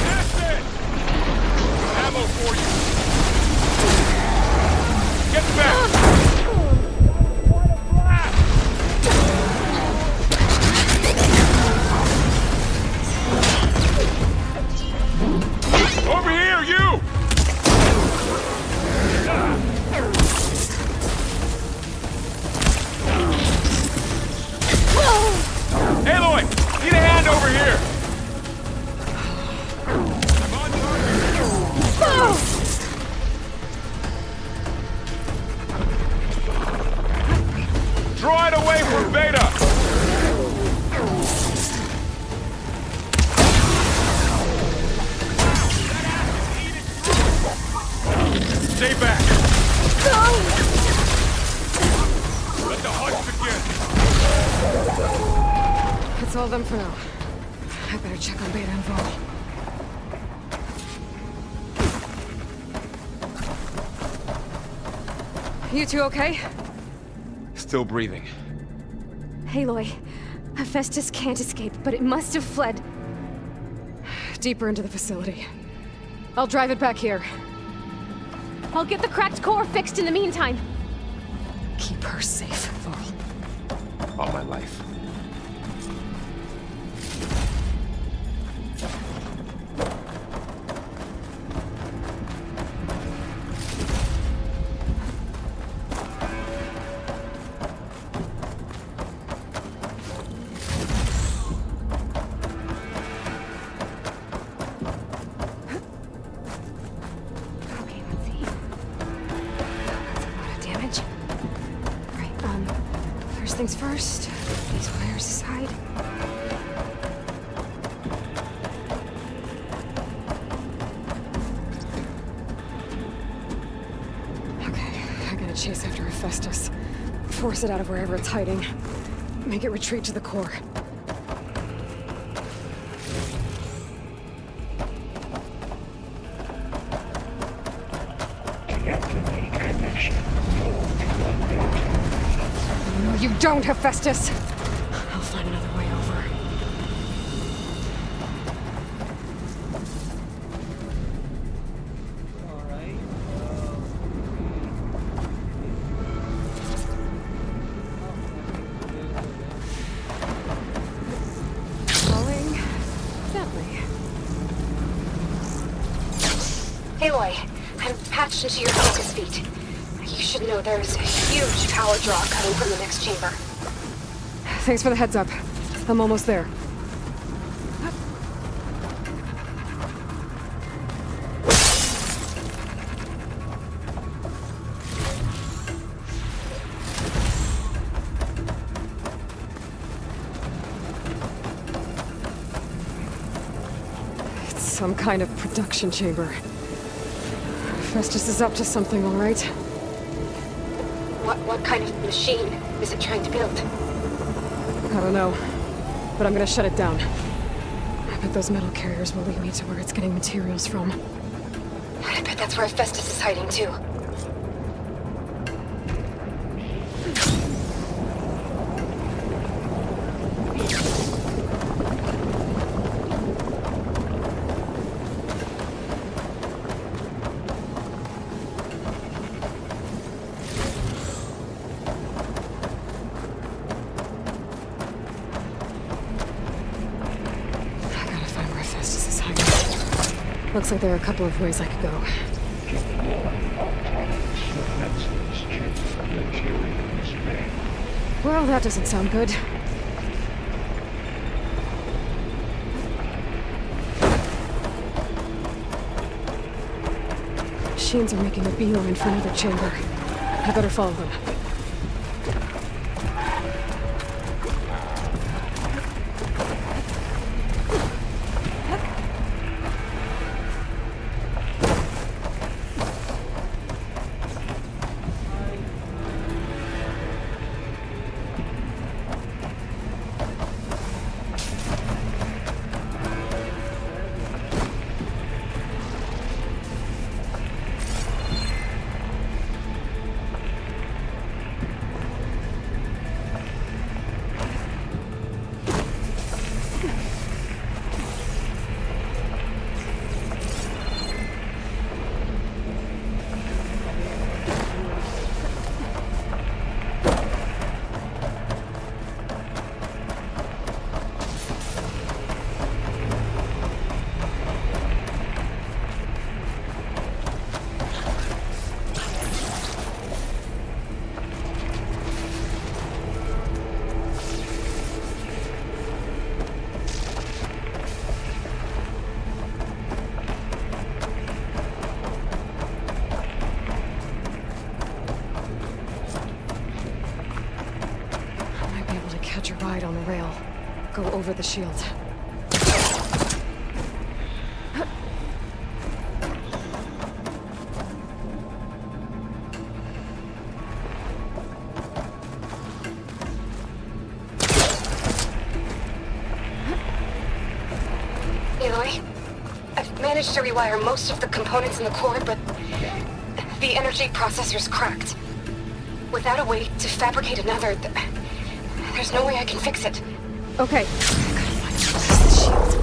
Speaker 4: That's it! Ammo for you! Get back! Over here, you! Aloy! Need a hand over here! I'm on target! Draw it away from Beta! Stay back! Let the hunt begin!
Speaker 2: That's all of them for now. I better check on Beta and Vol. You two okay?
Speaker 4: Still breathing.
Speaker 2: Aloy, Hephaestus can't escape, but it must have fled deeper into the facility. I'll drive it back here. I'll get the cracked core fixed in the meantime. Keep her safe, Varl.
Speaker 4: All my life.
Speaker 2: Okay, let's see. That's a lot of damage. Right, first things first. Put these wires aside. Okay, I gotta chase after Hephaestus. Force it out of wherever it's hiding. Make it retreat to the core.
Speaker 12: Deactivate connection.
Speaker 2: No, you don't, Hephaestus! I'll find another way over. Falling gently.
Speaker 13: Aloy, I'm patched into your focus feed. You should know there's a huge power draw coming from the next chamber.
Speaker 2: Thanks for the heads up. I'm almost there. It's some kind of production chamber. Festus is up to something, all right?
Speaker 13: What kind of machine is it trying to build?
Speaker 2: I don't know, but I'm gonna shut it down. I bet those metal carriers will lead me to where it's getting materials from.
Speaker 13: I bet that's where Festus is hiding too.
Speaker 2: Looks like there are a couple of ways I could go. Well, that doesn't sound good. Machines are making a beeline for another chamber. I better follow them. On the rail. Go over the shield.
Speaker 13: Aloy, I've managed to rewire most of the components in the core, but the energy processor's cracked. Without a way to fabricate another, there's no way I can fix it.
Speaker 2: Okay. I gotta find the shield.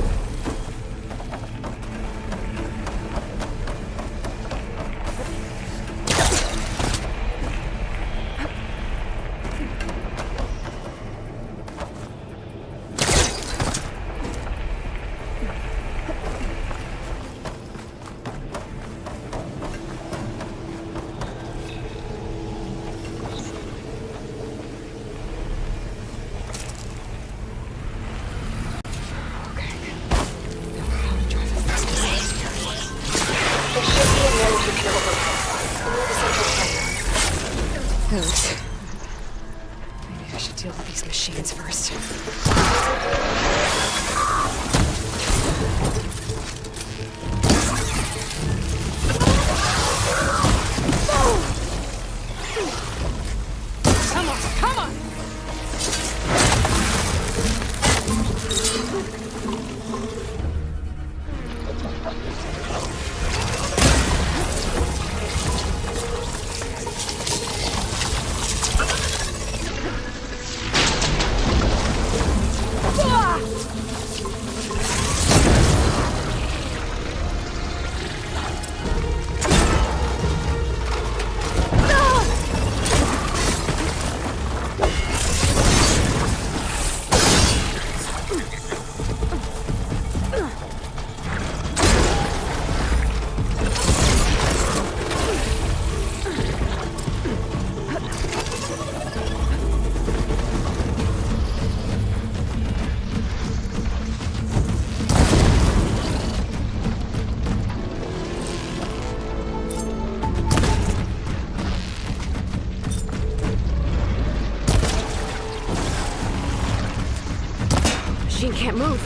Speaker 2: machine can't move.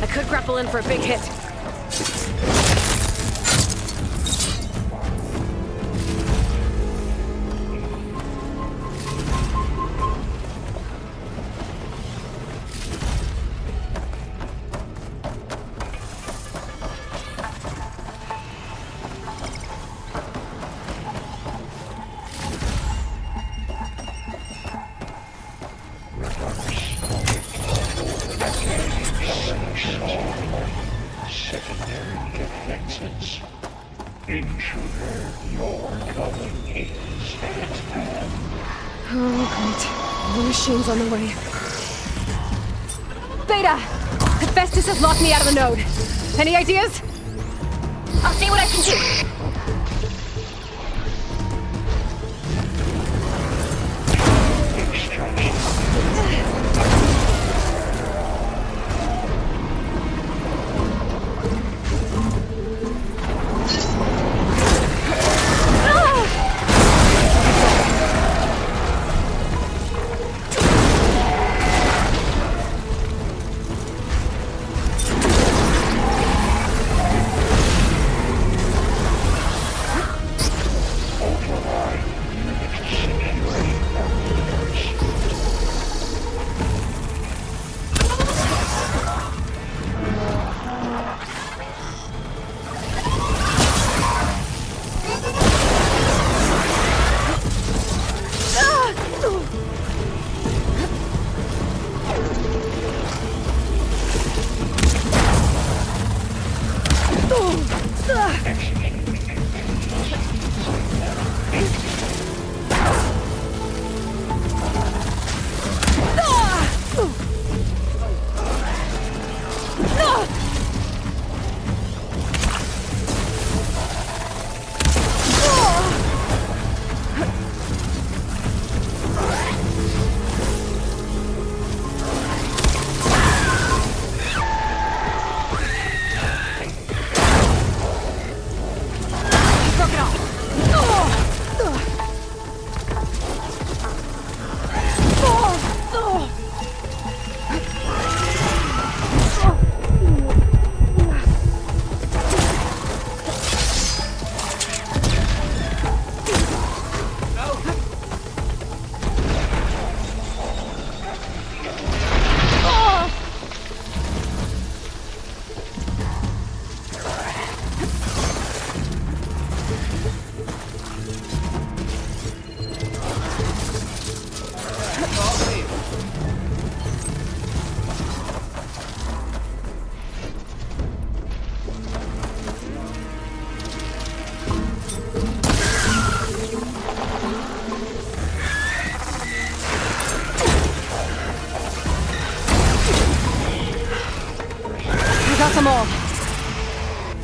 Speaker 2: I could grapple in for a big hit.
Speaker 12: Secondary defenses. Intruder, your coming is at hand.
Speaker 2: Oh, great. The machine's on the way. Beta! Hephaestus has locked me out of the node. Any ideas?
Speaker 13: I'll see what I can do.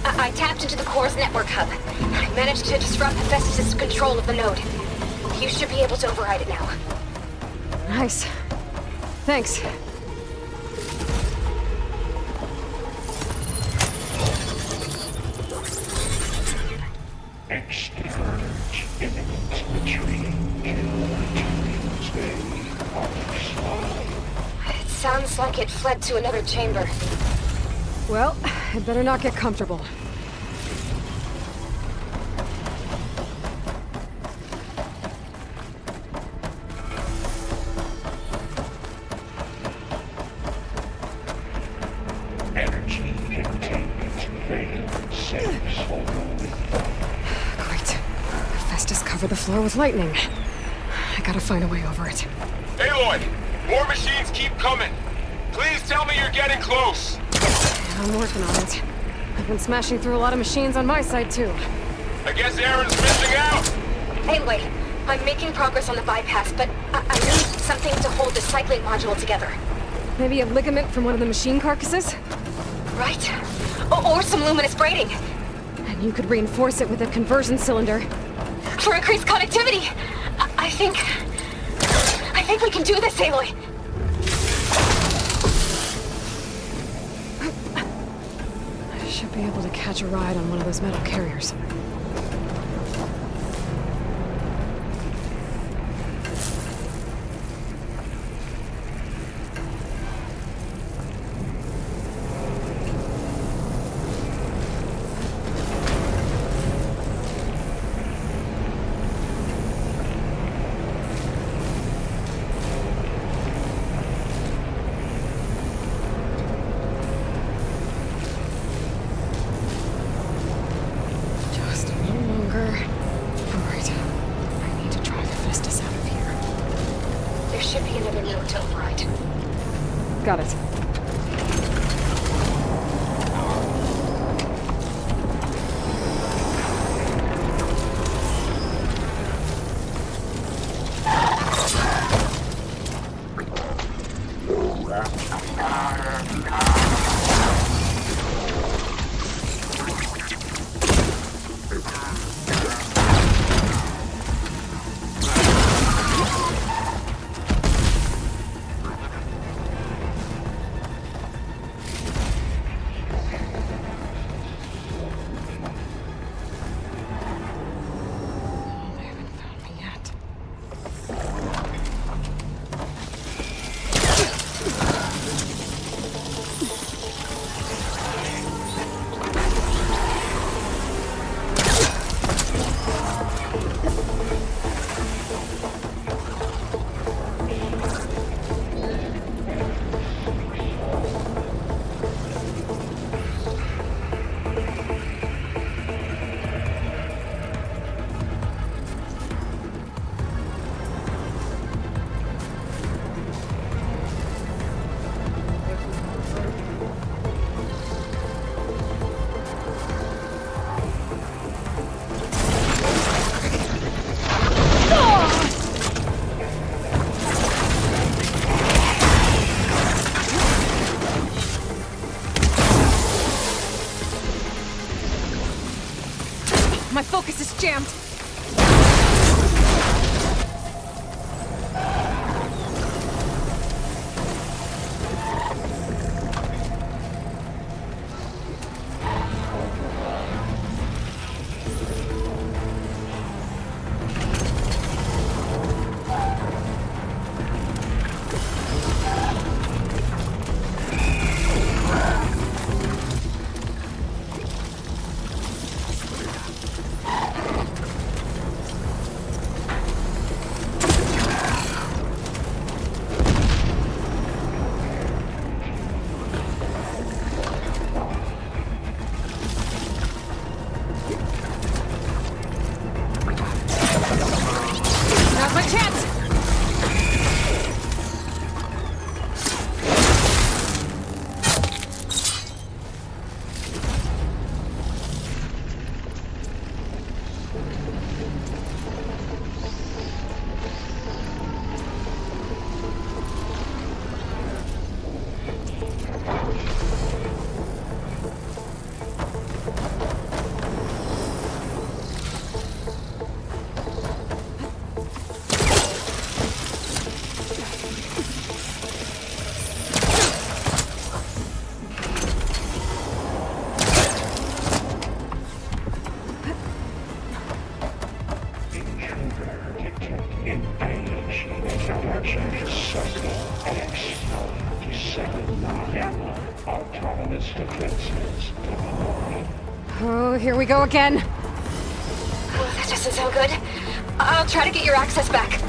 Speaker 13: I tapped into the core's network hub. I managed to disrupt Hephaestus' control of the node. You should be able to override it now.
Speaker 2: Nice. Thanks.
Speaker 12: Extinct imminent retreat.
Speaker 13: It sounds like it fled to another chamber.
Speaker 2: Well, I'd better not get comfortable.
Speaker 12: Energy containment failed. Saves only.
Speaker 2: Great. Hephaestus covered the floor with lightning. I gotta find a way over it.
Speaker 4: Aloy! More machines keep coming! Please tell me you're getting close!
Speaker 2: I'm working on it. I've been smashing through a lot of machines on my side, too.
Speaker 4: I guess Aaron's missing out!
Speaker 13: Anyway, I'm making progress on the bypass, but I need something to hold the cycling module together.
Speaker 2: Maybe a ligament from one of the machine carcasses?
Speaker 13: Right. Or some luminous braiding.
Speaker 2: And you could reinforce it with a conversion cylinder.
Speaker 13: For increased connectivity! I think we can do this, Aloy.
Speaker 2: I should be able to catch a ride on one of those metal carriers. My focus is jammed. Oh, here we go again.
Speaker 13: Well, that doesn't sound good. I'll try to get your access back.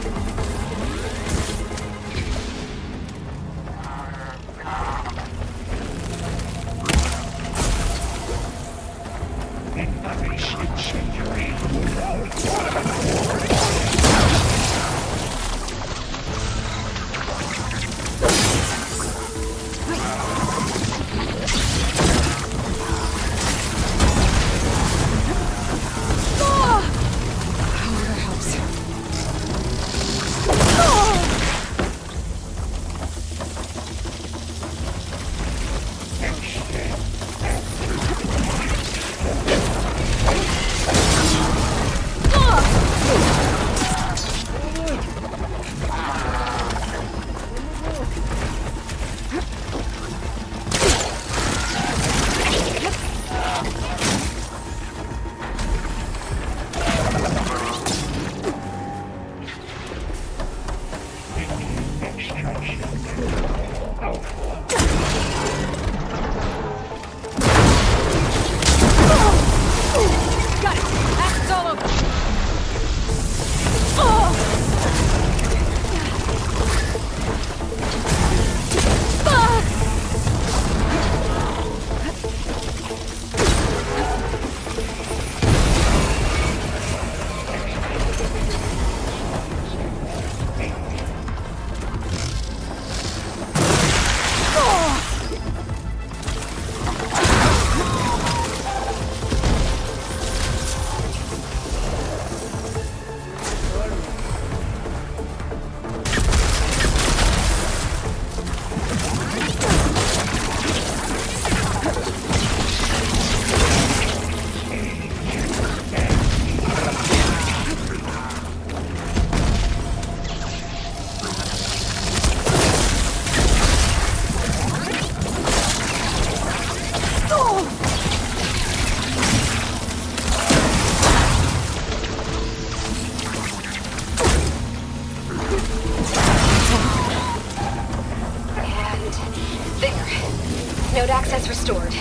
Speaker 13: Node access restored.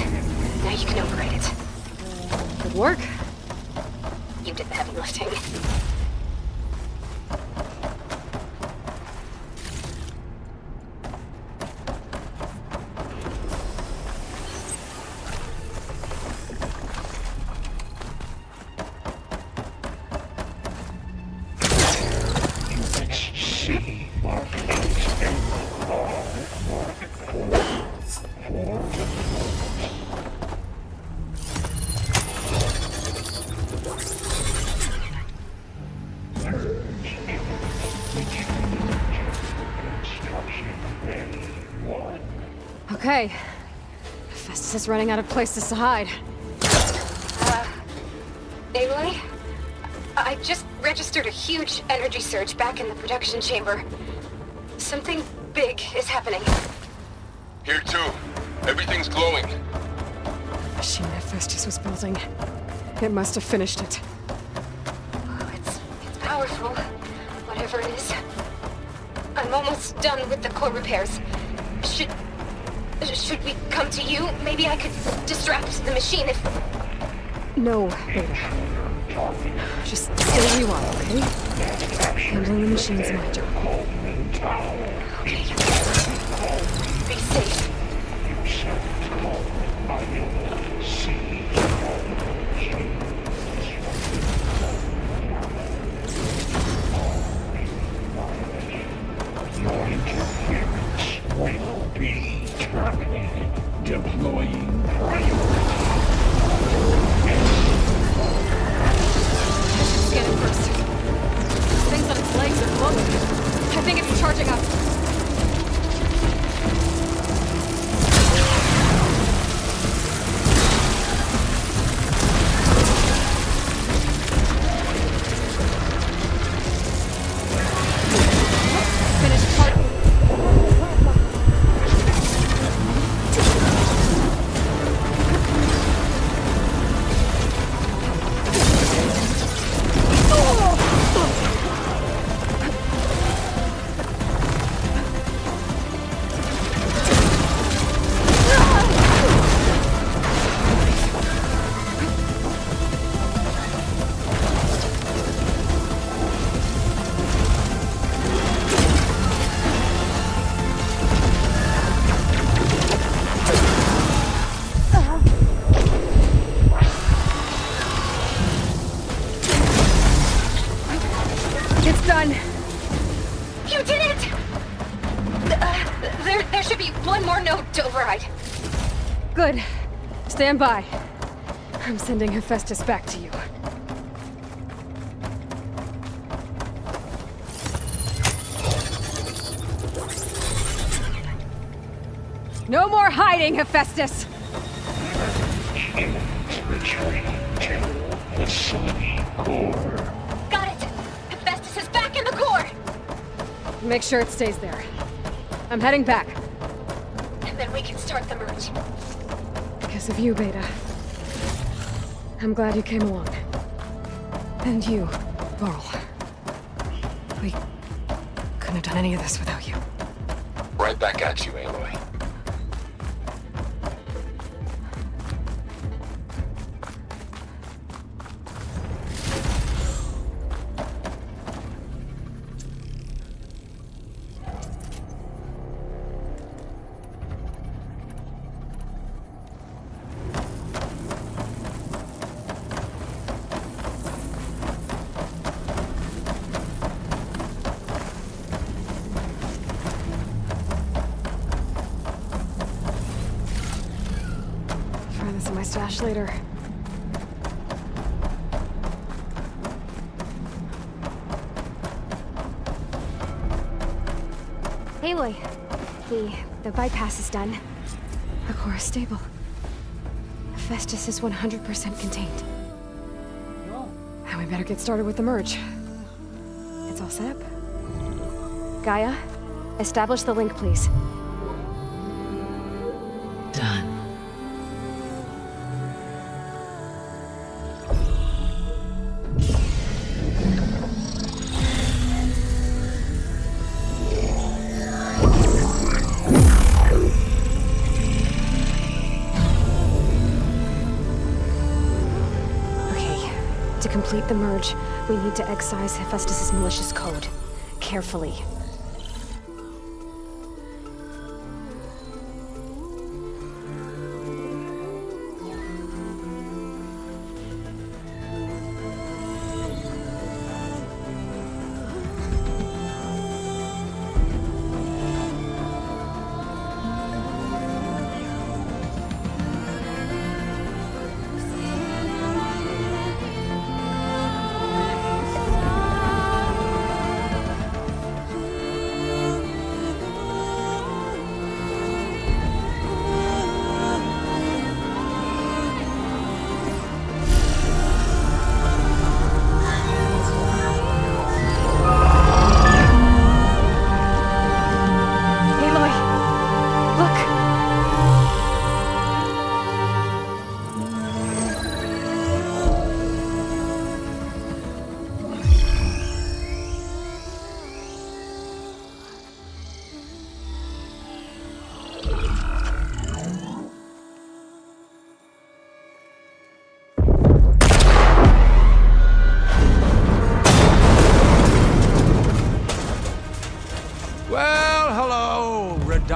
Speaker 13: Now you can override it.
Speaker 2: Good work.
Speaker 13: You did the heavy lifting.
Speaker 2: Okay. Festus is running out of places to hide.
Speaker 13: Aloy? I just registered a huge energy surge back in the production chamber. Something big is happening.
Speaker 4: Here too. Everything's glowing.
Speaker 2: The machine Hephaestus was building. It must have finished it.
Speaker 13: Oh, it's powerful, whatever it is. I'm almost done with the core repairs. Should we come to you? Maybe I could distract the machine if...
Speaker 2: No, Beta. Just stay where you are, okay? Handling the machine's my job.
Speaker 13: Be safe.
Speaker 12: Your interference will be terminated. Deploying
Speaker 2: Scan it first. This thing's on its legs are glowing. I think it's charging up. Finished charging. It's done.
Speaker 13: You did it! There should be one more node to override.
Speaker 2: Good. Stand by. I'm sending Hephaestus back to you. No more hiding, Hephaestus!
Speaker 12: retreat to the Sony core.
Speaker 13: Got it! Hephaestus is back in the core!
Speaker 2: Make sure it stays there. I'm heading back.
Speaker 13: And then we can start the merge.
Speaker 2: Because of you, Beta. I'm glad you came along. And you, Varl. We couldn't have done any of this without you.
Speaker 4: Right back at you, Aloy.
Speaker 2: Find this in my stash later.
Speaker 14: Aloy, the bypass is done.
Speaker 2: The core is stable. Hephaestus is 100% contained. And we better get started with the merge. It's all set up.
Speaker 14: Gaia, establish the link, please.
Speaker 10: Done.
Speaker 14: Okay, to complete the merge, we need to excise Hephaestus' malicious code. Carefully.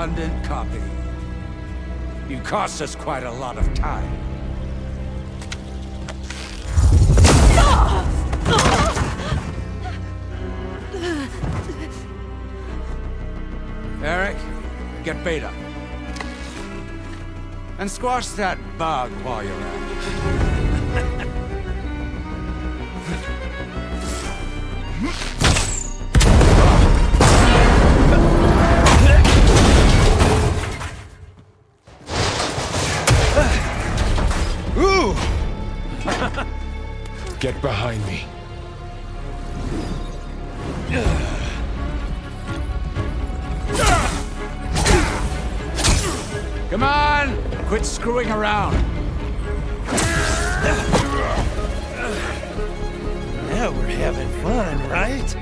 Speaker 15: redundant copy. You cost us quite a lot of time. Eric, get Beta. And squash that bug while you're at it.
Speaker 8: Ooh! Get behind me.
Speaker 15: Come on! Quit screwing around.
Speaker 16: Now we're having fun, right?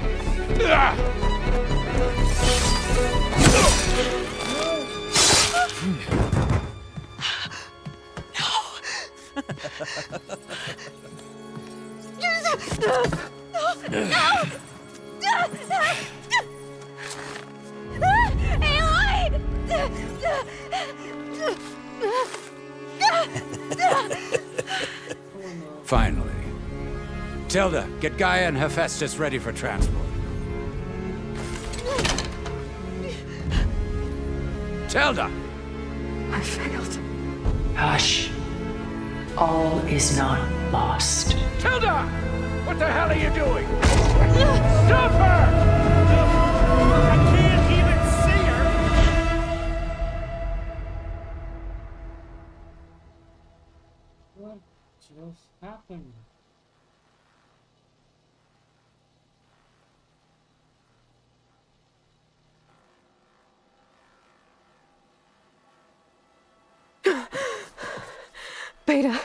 Speaker 15: Finally. Tilda, get Gaia and Hephaestus ready for transport. Tilda!
Speaker 10: I failed. Hush. All is not lost.
Speaker 15: Tilda! What the hell are you doing? Stop her!
Speaker 16: I can't even see her!
Speaker 1: What just happened?
Speaker 2: Beta.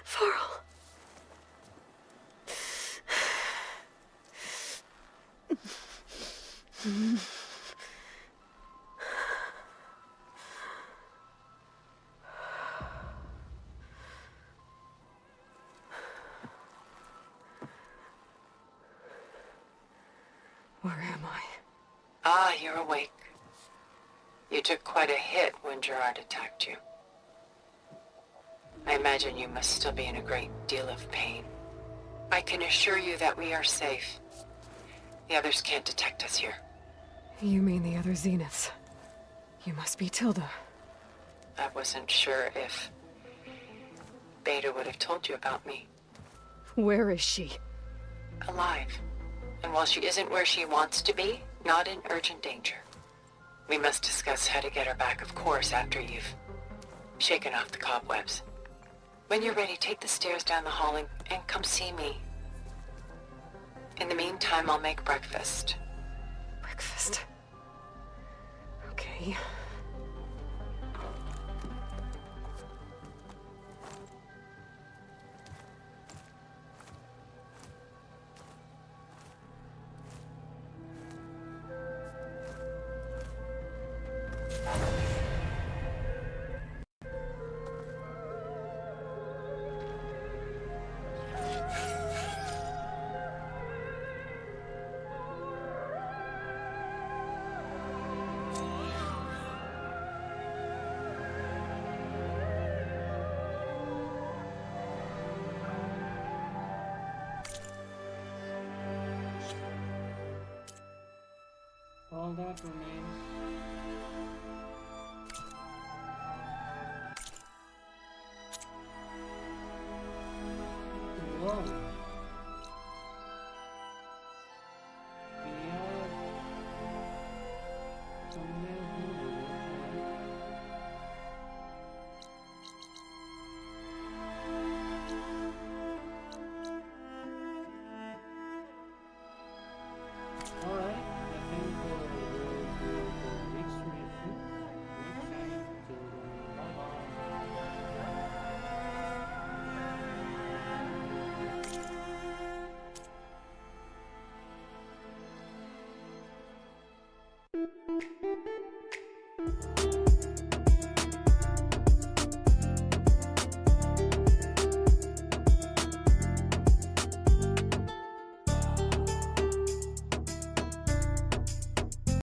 Speaker 2: Farrell. Where am I?
Speaker 10: Ah, you're awake. You took quite a hit when Gerard attacked you. I imagine you must still be in a great deal of pain. I can assure you that we are safe. The others can't detect us here.
Speaker 2: You mean the other Zeniths? You must be Tilda.
Speaker 10: I wasn't sure if Beta would have told you about me.
Speaker 2: Where is she?
Speaker 10: Alive. And while she isn't where she wants to be, not in urgent danger. We must discuss how to get her back, of course, after you've shaken off the cobwebs. When you're ready, take the stairs down the hall and come see me. In the meantime, I'll make breakfast.
Speaker 2: Breakfast. Okay.
Speaker 1: All that remains. Whoa. We are somewhere here. Alright, I think we'll go to the next mission. Next time, so bye bye.